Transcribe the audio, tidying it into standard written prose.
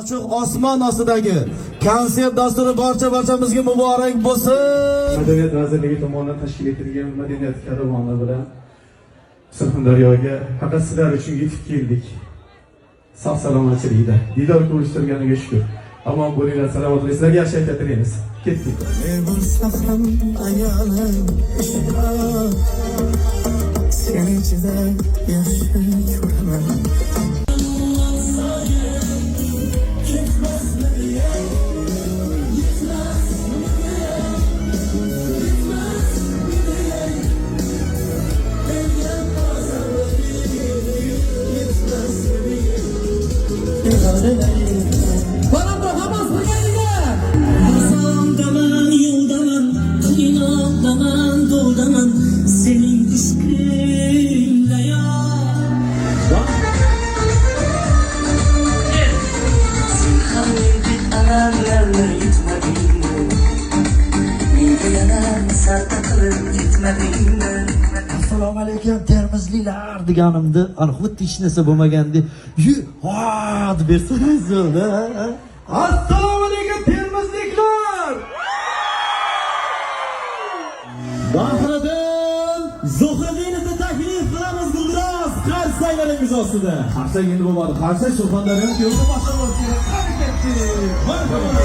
Açıq osmon ostidagi konsert dasturi barchamizga muborak bo'lsin. Madaniyat vazirligi tomonidan tashkil etilgan madaniyat karavani bilan Surxondaryoga faqat sizlar uchun yetib keldik. Sog' salomatchilikda diydor ko'rishtirganiga shukr. Omon bo'linglar, salomatlik. Sizlarga yaxshi aytib tilaymiz. Ketdik. Seni ichida yashab ko'raman. Senin aşkınla ya. Sen kalbi ararlarla yutmadın mı? Mende yanar sarda kılıp gitmedin mi? Assalomu alaykum termizliklar deganimda ana xuddi hech narsa bo'lmaganda yu ha deb bersangiz bo'ldi. Assalomu alaykum termizliklar. Bahriddin Zuhridinovni taklif qilamiz Guldiroz qarsanglaringiz ostida. Qarsang endi bo'lmadi. Qarsang Surxondaryoning yo'lda boshqa bo'lsa qani ketdi. Marhamat.